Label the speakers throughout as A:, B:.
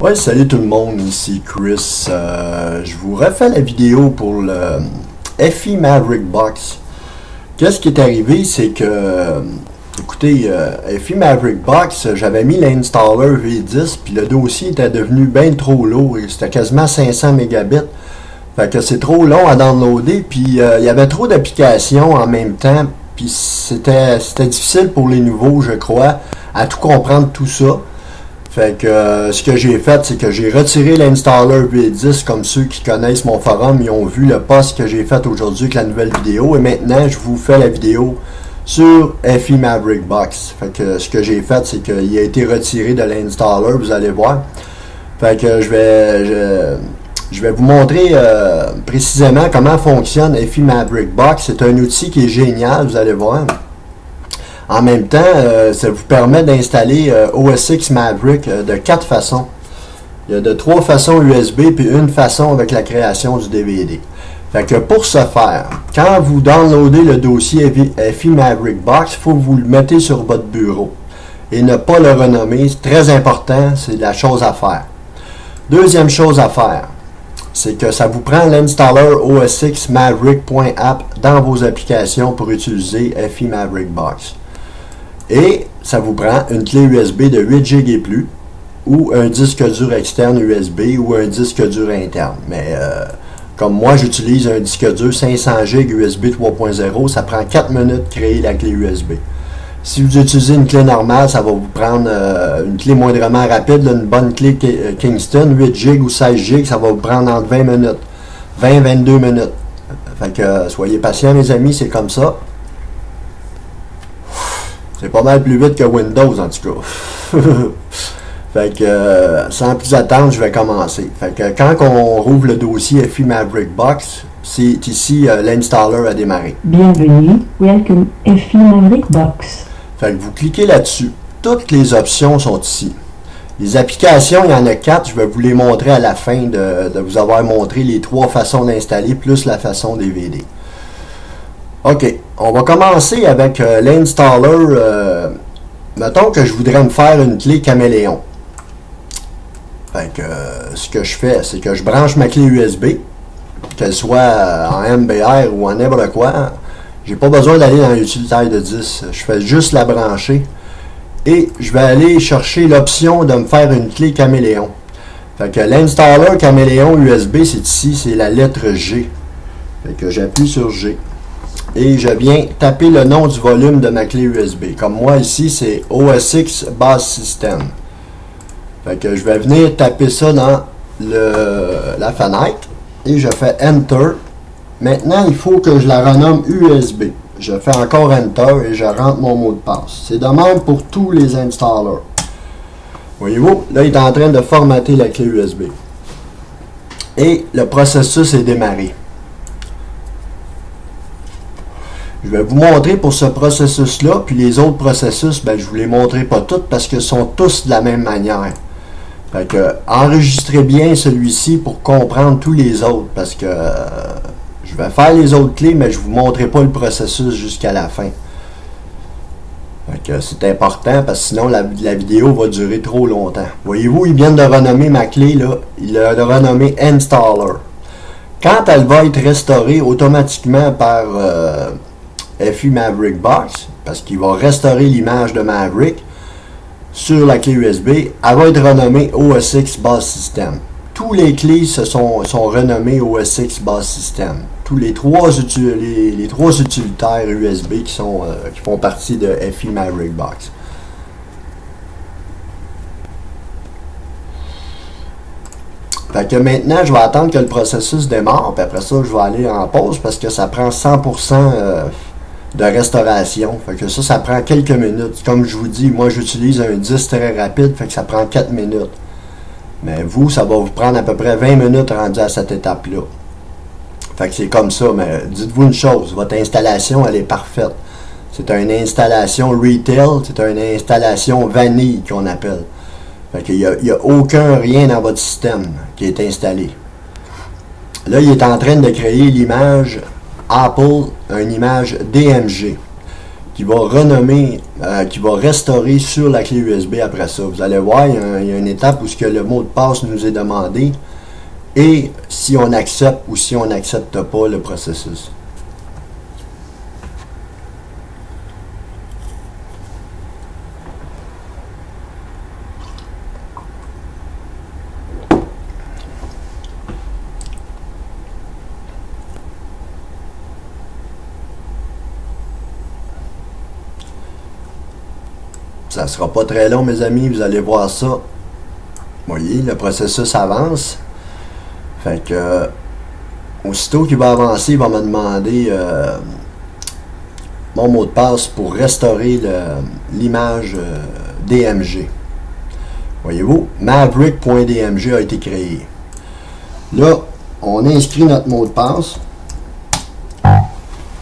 A: Ouais, salut tout le monde, ici Chris. Je vous refais la vidéo pour le FI Maverick Box. Qu'est-ce qui est arrivé, c'est que, écoutez, FI Maverick Box, j'avais mis l'installer V10, puis le dossier était devenu bien trop lourd, c'était quasiment 500 mégabits. Fait que c'est trop long à downloader, puis il y avait trop d'applications en même temps, puis c'était difficile pour les nouveaux, je crois, à tout comprendre tout ça. Fait que ce que j'ai fait, c'est que j'ai retiré l'installer V10, comme ceux qui connaissent mon forum, ils ont vu le post que j'ai fait aujourd'hui avec la nouvelle vidéo, et maintenant je vous fais la vidéo sur FI Maverick Box. Fait que ce que j'ai fait, c'est qu'il a été retiré de l'installer, vous allez voir. Fait que je vais vous montrer précisément comment fonctionne FI Maverick Box. C'est un outil qui est génial, vous allez voir. En même temps, ça vous permet d'installer OS X Maverick de 4 façons. Il y a de 3 façons USB puis une façon avec la création du DVD. Fait que pour ce faire, quand vous downloadez le dossier FI Maverick Box, il faut que vous le mettez sur votre bureau et ne pas le renommer. C'est très important, c'est la chose à faire. Deuxième chose à faire, c'est que ça vous prend l'installer OS X Maverick.app dans vos applications pour utiliser FI Maverick Box. Et ça vous prend une clé USB de 8 GB et plus, ou un disque dur externe USB, ou un disque dur interne. Mais comme moi, j'utilise un disque dur 500 GB USB 3.0, ça prend 4 minutes de créer la clé USB. Si vous utilisez une clé normale, ça va vous prendre une clé moindrement rapide, là, une bonne clé Kingston, 8 GB ou 16 GB, ça va vous prendre entre 20 minutes, 20-22 minutes. Fait que soyez patients, mes amis, c'est comme ça. C'est pas mal plus vite que Windows, en tout cas. Fait que, sans plus attendre, je vais commencer. Fait que, quand on rouvre le dossier FI Maverick Box, c'est ici l'installer à démarrer.
B: Bienvenue, welcome FI Maverick Box.
A: Fait que vous cliquez là-dessus. Toutes les options sont ici. Les applications, il y en a 4. Je vais vous les montrer à la fin de vous avoir montré les 3 façons d'installer, plus la façon DVD. OK, on va commencer avec l'installer. Mettons que je voudrais me faire une clé caméléon. Fait que ce que je fais, c'est que je branche ma clé USB, qu'elle soit en MBR ou en n'importe quoi. J'ai pas besoin d'aller dans l'utilitaire de 10. Je fais juste la brancher. Et je vais aller chercher l'option de me faire une clé caméléon. Fait que l'installer caméléon USB, c'est ici, c'est la lettre G. Fait que j'appuie sur G. Et je viens taper le nom du volume de ma clé USB. Comme moi ici, c'est OS X Base System. Fait que je vais venir taper ça dans la fenêtre. Et je fais Enter. Maintenant, il faut que je la renomme USB. Je fais encore Enter et je rentre mon mot de passe. C'est de même pour tous les installers. Voyez-vous, là, il est en train de formater la clé USB. Et le processus est démarré. Je vais vous montrer pour ce processus-là, puis les autres processus, ben, je ne vous les montrerai pas tous parce qu'ils sont tous de la même manière. Fait que, enregistrez bien celui-ci pour comprendre tous les autres, parce que je vais faire les autres clés, mais je ne vous montrerai pas le processus jusqu'à la fin. Fait que c'est important, parce que sinon la vidéo va durer trop longtemps. Voyez-vous, ils viennent de renommer ma clé, là, il l'a renommé Installer. Quand elle va être restaurée automatiquement par FI Maverick Box, parce qu'il va restaurer l'image de Maverick sur la clé USB, elle va être renommée OS X Base System. Tous les clés sont renommées OS X Base System. Tous les trois utilitaires USB qui font partie de FI Maverick Box. Fait que maintenant, je vais attendre que le processus démarre, puis après ça, je vais aller en pause parce que ça prend 100% de restauration. Fait que ça prend quelques minutes. Comme je vous dis, moi j'utilise un disque très rapide, fait que ça prend 4 minutes. Mais vous, ça va vous prendre à peu près 20 minutes rendu à cette étape-là. Fait que c'est comme ça, mais dites-vous une chose, votre installation, elle est parfaite. C'est une installation retail, c'est une installation vanille qu'on appelle. Fait qu'il n'y a aucun rien dans votre système qui est installé. Là, il est en train de créer l'image Apple, une image DMG. qui va renommer, qui va restaurer sur la clé USB après ça. Vous allez voir, il y a une étape où ce que le mot de passe nous est demandé et si on accepte ou si on n'accepte pas le processus. Ça ne sera pas très long, mes amis, vous allez voir ça. Vous voyez, le processus avance. Fait que, aussitôt qu'il va avancer, il va me demander mon mot de passe pour restaurer l'image DMG. Voyez-vous, Maverick.dmg a été créé. Là, on inscrit notre mot de passe.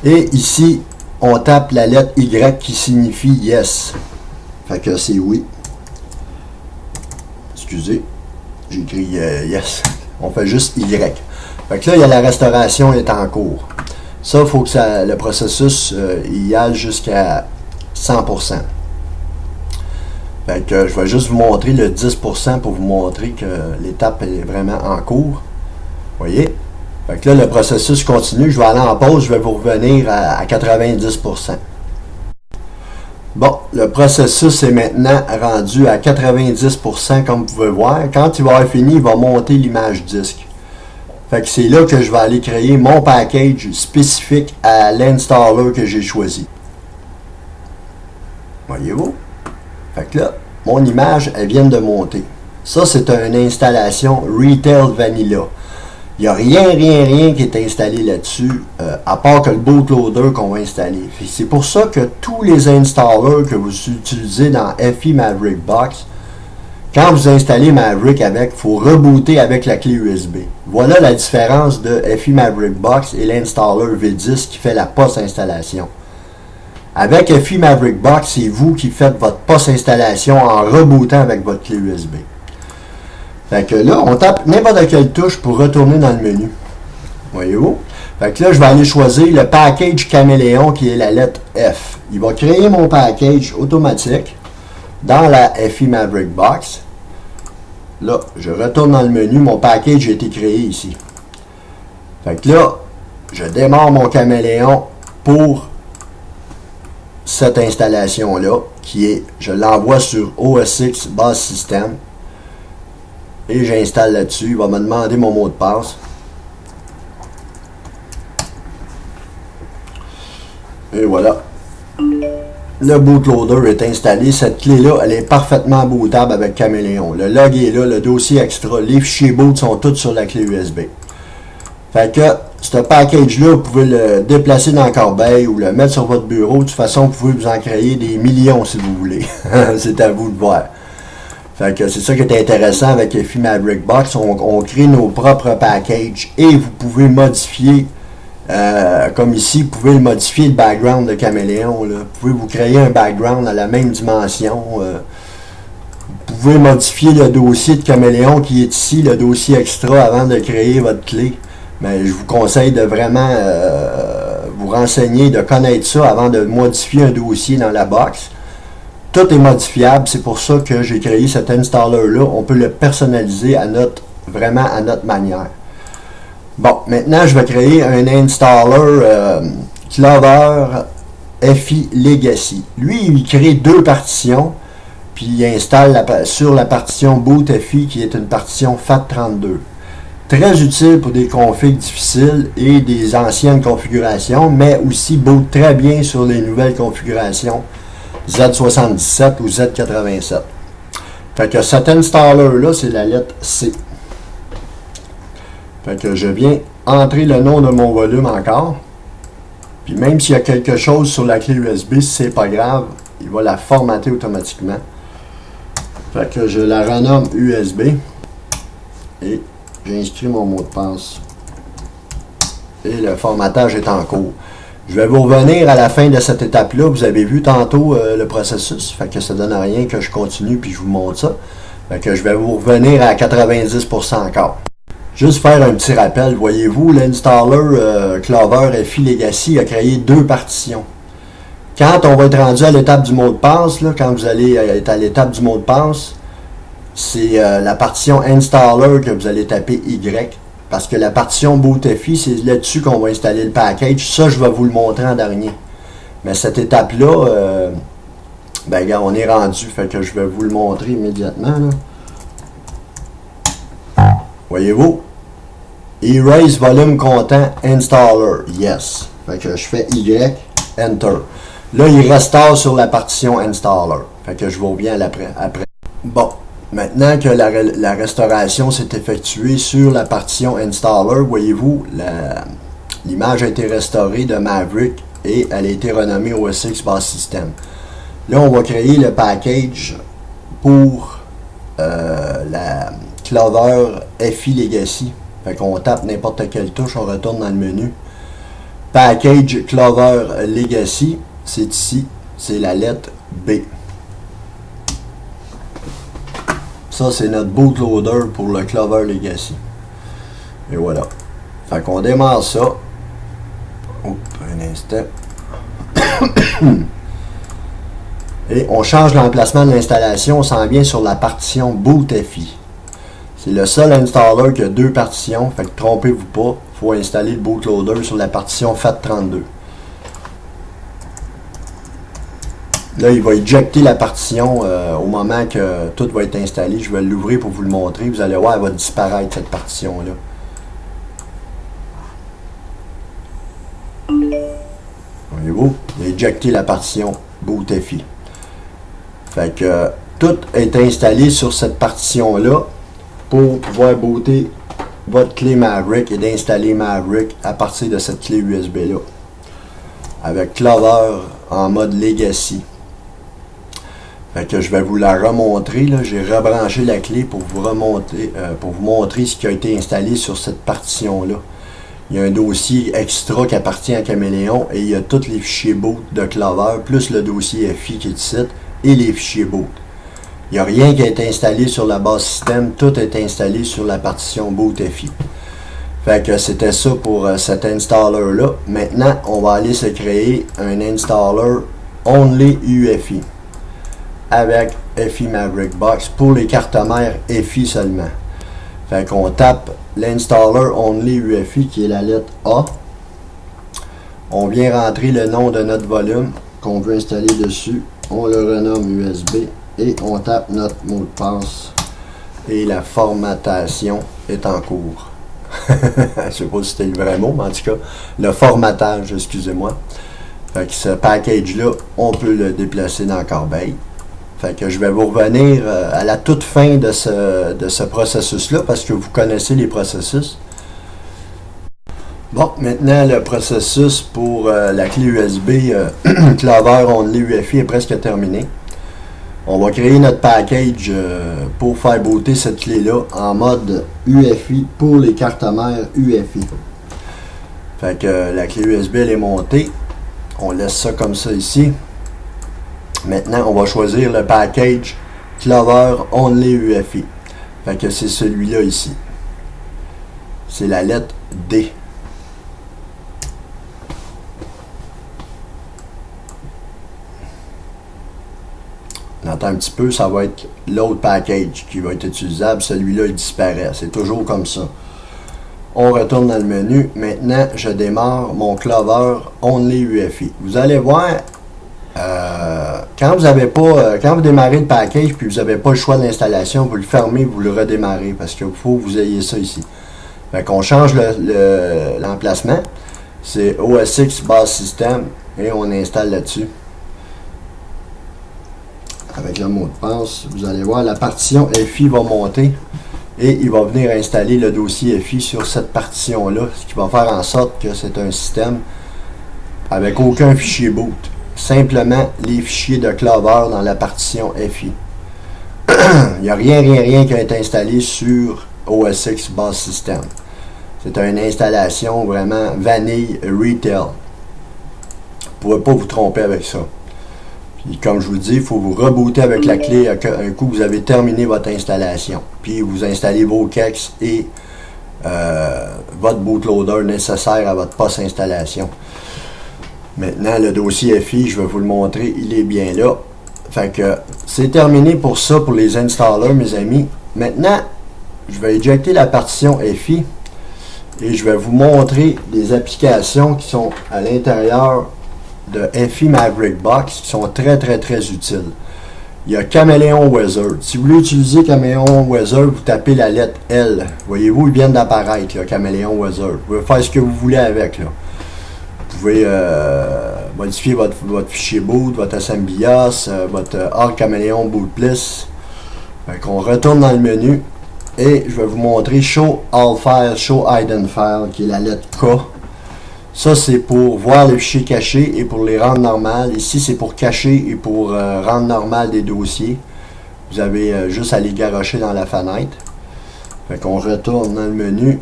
A: Et ici, on tape la lettre Y qui signifie Yes. Fait que c'est oui. Excusez, j'ai écrit yes. On fait juste Y. Fait que là, il y a la restauration est en cours. Ça, il faut que le processus y aille jusqu'à 100%. Fait que je vais juste vous montrer le 10% pour vous montrer que l'étape est vraiment en cours. Vous voyez? Fait que là, le processus continue. Je vais aller en pause. Je vais vous revenir à 90%. Bon, le processus est maintenant rendu à 90%, comme vous pouvez voir. Quand il va avoir fini, il va monter l'image disque. Fait que c'est là que je vais aller créer mon package spécifique à l'installer que j'ai choisi. Voyez-vous? Fait que là, mon image, elle vient de monter. Ça, c'est une installation Retail Vanilla. Il n'y a rien qui est installé là-dessus, à part que le bootloader qu'on va installer. C'est pour ça que tous les installers que vous utilisez dans FI Maverick Box, quand vous installez Maverick avec, il faut rebooter avec la clé USB. Voilà la différence de FI Maverick Box et l'installer V10 qui fait la post-installation. Avec FI Maverick Box, c'est vous qui faites votre post-installation en rebootant avec votre clé USB. Fait que là, on tape n'importe quelle touche pour retourner dans le menu. Voyez-vous? Fait que là, je vais aller choisir le package caméléon qui est la lettre F. Il va créer mon package automatique dans la FI Maverick Box. Là, je retourne dans le menu. Mon package a été créé ici. Fait que là, je démarre mon caméléon pour cette installation-là qui est, je l'envoie sur OS X Base System. Et j'installe là-dessus. Il va me demander mon mot de passe. Et voilà. Le bootloader est installé. Cette clé-là, elle est parfaitement bootable avec Caméléon. Le log est là, le dossier extra, les fichiers boot sont tous sur la clé USB. Fait que, ce package-là, vous pouvez le déplacer dans la corbeille ou le mettre sur votre bureau. De toute façon, vous pouvez vous en créer des millions si vous voulez. C'est à vous de voir. Fait que c'est ça qui est intéressant avec FI Maverick Box. On crée nos propres packages et vous pouvez modifier, comme ici, vous pouvez modifier le background de Caméléon. Là. Vous pouvez vous créer un background à la même dimension. Vous pouvez modifier le dossier de Caméléon qui est ici, le dossier extra, avant de créer votre clé. Mais je vous conseille de vraiment vous renseigner, de connaître ça avant de modifier un dossier dans la box. Tout est modifiable, c'est pour ça que j'ai créé cet installer-là. On peut le personnaliser vraiment à notre manière. Bon, maintenant je vais créer un installer Clover FI Legacy. Lui, il crée deux partitions, puis il installe sur la partition Boot FI qui est une partition FAT32. Très utile pour des configs difficiles et des anciennes configurations, mais aussi boot très bien sur les nouvelles configurations Z77 ou Z87. Fait que cet installer-là, c'est la lettre C. Fait que je viens entrer le nom de mon volume encore. Puis même s'il y a quelque chose sur la clé USB, c'est pas grave, il va la formater automatiquement. Fait que je la renomme USB. Et j'inscris mon mot de passe. Et le formatage est en cours. Je vais vous revenir à la fin de cette étape-là. Vous avez vu tantôt le processus. Fait que ça ne donne rien que je continue puis je vous montre ça. Fait que je vais vous revenir à 90% encore. Juste faire un petit rappel. Voyez-vous, l'installer Clover FI Legacy a créé deux partitions. Quand on va être rendu à l'étape du mot de passe, là, quand vous allez être à l'étape du mot de passe, c'est la partition Installer que vous allez taper Y. Parce que la partition BootFI, c'est là-dessus qu'on va installer le package. Ça, je vais vous le montrer en dernier. Mais cette étape-là, ben regarde, on est rendu. Fait que je vais vous le montrer immédiatement. Là. Voyez-vous? Erase volume content installer. Yes. Fait que je fais Y, Enter. Là, il restaure sur la partition installer. Fait que je vous reviens après. Bon. Maintenant que la restauration s'est effectuée sur la partition installer, voyez-vous, l'image a été restaurée de Maverick et elle a été renommée OS X Base System. Là, on va créer le package pour la Clover FI Legacy. Fait qu'on tape n'importe quelle touche, on retourne dans le menu. Package Clover Legacy, c'est ici, c'est la lettre B. Ça, c'est notre bootloader pour le Clover Legacy. Et voilà. Fait qu'on démarre ça. Oups, un instant. Et on change l'emplacement de l'installation. On s'en vient sur la partition BootFI. C'est le seul installer qui a deux partitions. Fait que trompez-vous pas. Il faut installer le bootloader sur la partition FAT32. Là, il va éjecter la partition au moment que tout va être installé. Je vais l'ouvrir pour vous le montrer. Vous allez voir, elle va disparaître, cette partition-là. Voyez-vous? Il a éjecté la partition BootFI. Fait que tout est installé sur cette partition-là pour pouvoir booter votre clé Maverick et d'installer Maverick à partir de cette clé USB-là. Avec Clover en mode Legacy. Fait que je vais vous la remontrer. J'ai rebranché la clé pour vous montrer ce qui a été installé sur cette partition-là. Il y a un dossier extra qui appartient à Caméléon et il y a tous les fichiers boot de Clover, plus le dossier FI qui est ici et les fichiers boot. Il n'y a rien qui a été installé sur la base système, tout est installé sur la partition boot FI. Fait que c'était ça pour cet installer-là. Maintenant, on va aller se créer un installer Only UEFI avec FI Maverick Box pour les cartes mères FI seulement. Fait qu'on tape l'installer Only UEFI qui est la lettre A. On vient rentrer le nom de notre volume qu'on veut installer dessus. On le renomme USB et on tape notre mot de passe. Et la formatation est en cours. Je ne sais pas si c'était le vrai mot, mais en tout cas, le formatage, excusez-moi. Fait que ce package-là, on peut le déplacer dans la corbeille. Fait que je vais vous revenir à la toute fin de ce processus-là, parce que vous connaissez les processus. Bon, maintenant, le processus pour la clé USB Clover Only UEFI est presque terminé. On va créer notre package pour faire booter cette clé-là en mode UEFI pour les cartes mères UEFI. Fait que la clé USB elle est montée. On laisse ça comme ça ici. Maintenant, on va choisir le package Clover Only UEFI. Fait que c'est celui-là ici. C'est la lettre D. On entend un petit peu, ça va être l'autre package qui va être utilisable. Celui-là, il disparaît. C'est toujours comme ça. On retourne dans le menu. Maintenant, je démarre mon Clover Only UEFI. Vous allez voir, quand vous démarrez le package puis vous n'avez pas le choix de l'installation, vous le fermez, vous le redémarrez parce qu'il faut que vous ayez ça ici. Fait qu'on change l'emplacement. C'est OS X Base System et on installe là-dessus. Avec le mot de passe, vous allez voir, la partition FI va monter et il va venir installer le dossier FI sur cette partition-là, ce qui va faire en sorte que c'est un système avec aucun fichier boot. Simplement les fichiers de Clover dans la partition FI. Il n'y a rien qui a été installé sur OS X Base System. C'est une installation vraiment vanille retail. Vous ne pouvez pas vous tromper avec ça. Puis comme je vous dis, il faut vous rebooter avec la clé un coup vous avez terminé votre installation. Puis vous installez vos kex et votre bootloader nécessaire à votre post-installation. Maintenant, le dossier FI, je vais vous le montrer, il est bien là. Fait que c'est terminé pour ça, pour les installers, mes amis. Maintenant, je vais éjecter la partition FI et je vais vous montrer les applications qui sont à l'intérieur de FI Maverick Box qui sont très utiles. Il y a Chameleon Wizard. Si vous voulez utiliser Chameleon Wizard, vous tapez la lettre L. Voyez-vous, ils viennent d'apparaître, Chameleon Wizard. Vous pouvez faire ce que vous voulez avec. Là. Vous pouvez modifier votre fichier boot, votre SMBIOS, votre Arc Chameleon Bootbliss. On retourne dans le menu et je vais vous montrer Show All Files, Show Hidden File, qui est la lettre K. Ça, c'est pour voir les fichiers cachés et pour les rendre normales. Ici, c'est pour cacher et pour rendre normal des dossiers. Vous avez juste à les garrocher dans la fenêtre. Fait qu'on retourne dans le menu.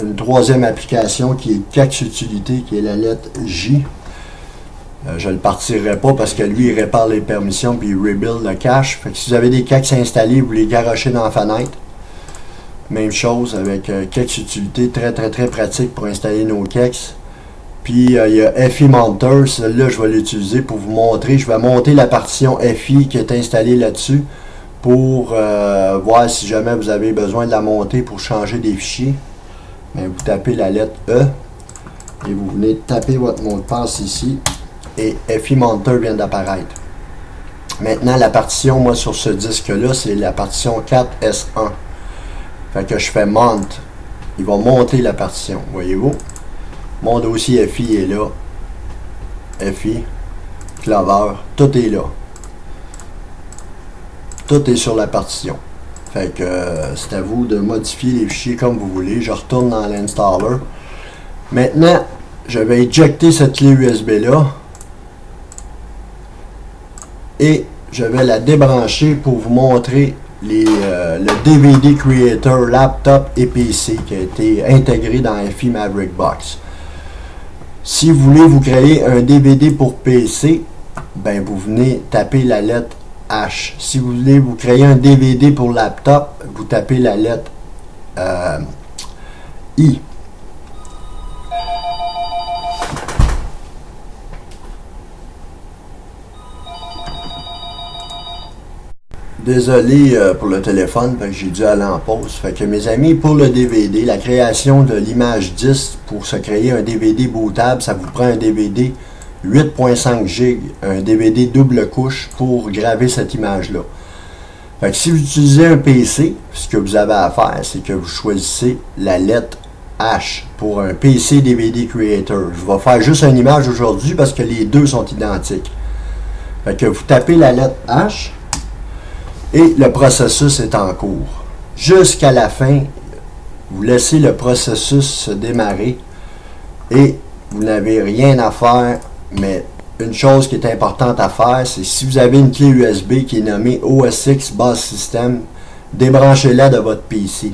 A: Une troisième application qui est Cache Utilité, qui est la lettre J. Je ne le partirai pas parce que lui, il répare les permissions puis il rebuild le cache. Fait que si vous avez des caches installés, vous les garrochez dans la fenêtre. Même chose avec Cache Utilité, très pratique pour installer nos caches. Puis il y a FI Monter, celle-là je vais l'utiliser pour vous montrer. Je vais monter la partition FI qui est installée là-dessus pour voir si jamais vous avez besoin de la monter pour changer des fichiers. Mais vous tapez la lettre E et vous venez taper votre mot de passe ici et FI Monter vient d'apparaître. Maintenant la partition, moi sur ce disque-là, c'est la partition 4S1. Fait que je fais Mount. Il va monter la partition, voyez-vous. Mon dossier FI est là. FI, Clover, tout est là. Tout est sur la partition. Fait que c'est à vous de modifier les fichiers comme vous voulez. Je retourne dans l'installer. Maintenant, je vais éjecter cette clé USB là. Et je vais la débrancher pour vous montrer le DVD Creator Laptop et PC qui a été intégré dans FI Maverick Box. Si vous voulez vous créer un DVD pour PC, ben vous venez taper la lettre H. Si vous voulez vous créer un DVD pour laptop, vous tapez la lettre I. Désolé pour le téléphone, j'ai dû aller en pause. Fait que mes amis, pour le DVD, la création de l'image 10 pour se créer un DVD bootable, ça vous prend un DVD 8.5 GB, un DVD double couche pour graver cette image-là. Fait que si vous utilisez un PC, ce que vous avez à faire, c'est que vous choisissez la lettre H pour un PC DVD Creator. Je vais faire juste une image aujourd'hui parce que les deux sont identiques. Fait que vous tapez la lettre H. Et le processus est en cours. Jusqu'à la fin, vous laissez le processus se démarrer et vous n'avez rien à faire, mais une chose qui est importante à faire, c'est si vous avez une clé USB qui est nommée OSX Bus System, débranchez-la de votre PC.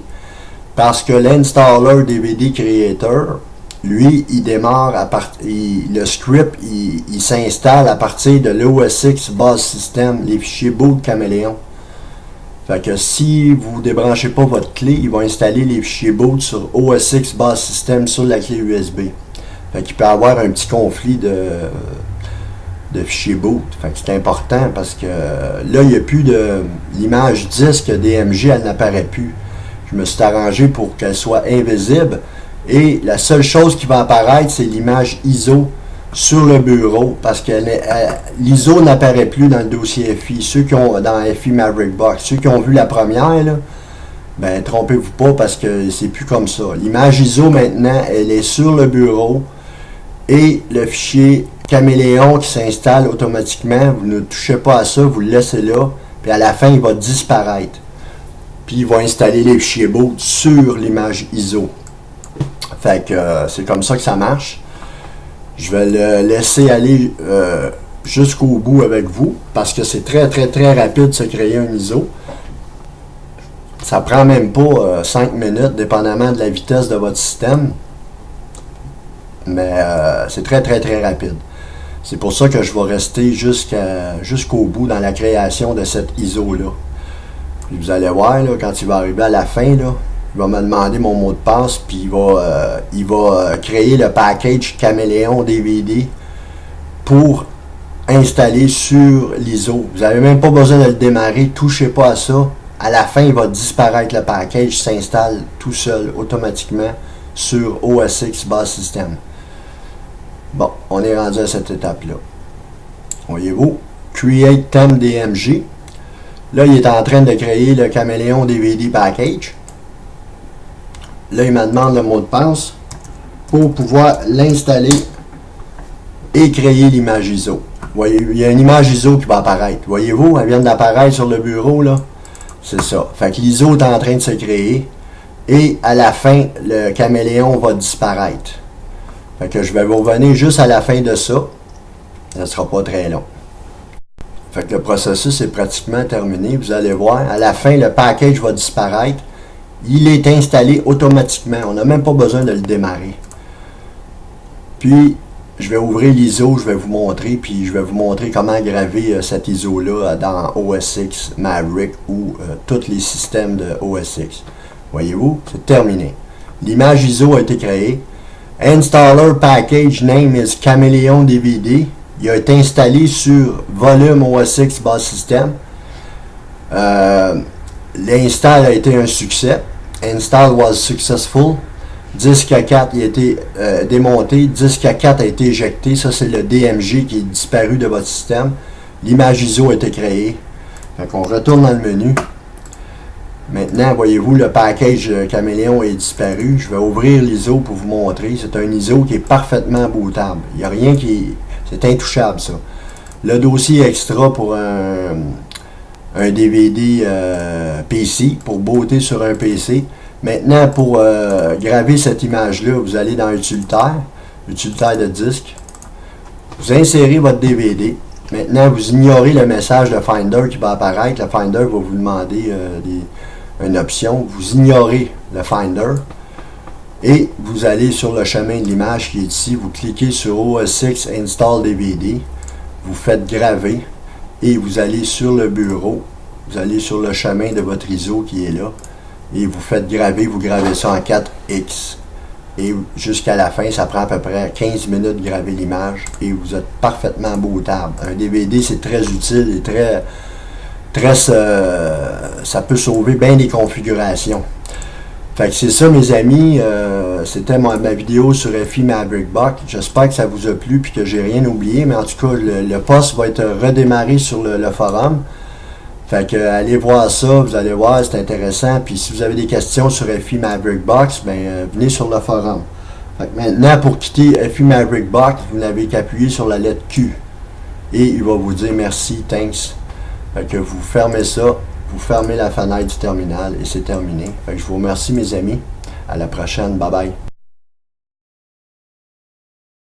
A: Parce que l'installer DVD Creator, lui, il démarre le script, il s'installe à partir de l'OSX Bus System, les fichiers boot Chameleon. Fait que si vous ne débranchez pas votre clé, il va installer les fichiers boot sur OSX Bus System sur la clé USB. Fait qu'il peut y avoir un petit conflit de fichiers boot. Fait que c'est important parce que là, il n'y a plus de l'image disque DMG, elle n'apparaît plus. Je me suis arrangé pour qu'elle soit invisible. Et la seule chose qui va apparaître, c'est l'image ISO sur le bureau parce que l'ISO n'apparaît plus dans le dossier FI. Ceux qui ont dans FI Maverick Box, ceux qui ont vu la première, là, ben trompez-vous pas parce que c'est plus comme ça. L'image ISO maintenant, elle est sur le bureau et le fichier Chameleon qui s'installe automatiquement, vous ne touchez pas à ça, vous le laissez là, puis à la fin il va disparaître. Puis il va installer les fichiers boot sur l'image ISO. Fait que c'est comme ça que ça marche. Je vais le laisser aller jusqu'au bout avec vous parce que c'est très rapide de se créer un ISO. Ça prend même pas 5 minutes dépendamment de la vitesse de votre système. Mais c'est très rapide. C'est pour ça que je vais rester jusqu'au bout dans la création de cette ISO-là. Puis vous allez voir, là, quand il va arriver à la fin, là, il va me demander mon mot de passe, puis il va créer le package Chameleon DVD pour installer sur l'ISO. Vous n'avez même pas besoin de le démarrer, touchez pas à ça. À la fin, il va disparaître, le package s'installe tout seul, automatiquement, sur OS X Base System. Bon, on est rendu à cette étape-là. Voyez-vous, Create Theme DMG. Là, il est en train de créer le Caméléon DVD Package. Là, il me demande le mot de passe pour pouvoir l'installer et créer l'image ISO. Voyez, il y a une image ISO qui va apparaître. Voyez-vous, elle vient d'apparaître sur le bureau, là. C'est ça. Fait que l'ISO est en train de se créer. Et à la fin, le caméléon va disparaître. Fait que je vais vous revenir juste à la fin de ça. Ça ne sera pas très long. Fait que le processus est pratiquement terminé. Vous allez voir, à la fin, le package va disparaître. Il est installé automatiquement. On n'a même pas besoin de le démarrer. Puis, je vais ouvrir l'ISO, je vais vous montrer, puis je vais vous montrer comment graver cet ISO-là dans OS X, Maverick ou tous les systèmes de OS X. Voyez-vous, c'est terminé. L'image ISO a été créée. Installer package name is Caméléon DVD. Il a été installé sur volume OS X Base System. L'install a été un succès. Install was successful. Disque 4 il a été démonté, disque 4 a été éjecté, ça c'est le DMG qui est disparu de votre système. L'image ISO a été créée. Fait qu'on retourne dans le menu. Maintenant, voyez-vous, le package Caméléon est disparu. Je vais ouvrir l'ISO pour vous montrer. C'est un ISO qui est parfaitement bootable. Il n'y a rien qui est... C'est intouchable, ça. Le dossier extra pour un DVD PC, pour booter sur un PC. Maintenant, pour graver cette image-là, vous allez dans utilitaire de disque. Vous insérez votre DVD. Maintenant, vous ignorez le message de Finder qui va apparaître. Le Finder va vous demander une option. Vous ignorez le Finder et vous allez sur le chemin de l'image qui est ici. Vous cliquez sur OS X Install DVD. Vous faites graver et vous allez sur le bureau. Vous allez sur le chemin de votre ISO qui est là. Et vous faites graver, vous gravez ça en 4X. Et jusqu'à la fin, ça prend à peu près 15 minutes de graver l'image. Et vous êtes parfaitement bootable. Un DVD, c'est très utile et ça peut sauver bien des configurations. Fait que c'est ça, mes amis. C'était ma vidéo sur FI Maverick Box. J'espère que ça vous a plu et que j'ai rien oublié. Mais en tout cas, le post va être redémarré sur le forum. Fait que allez voir ça, vous allez voir, c'est intéressant. Puis si vous avez des questions sur FI Maverick Box, ben venez sur le forum. Fait que maintenant, pour quitter FI Maverick Box, vous n'avez qu'à appuyer sur la lettre Q. Et il va vous dire merci, thanks. Fait que vous fermez ça, vous fermez la fenêtre du terminal et c'est terminé. Fait que je vous remercie mes amis. À la prochaine, bye bye.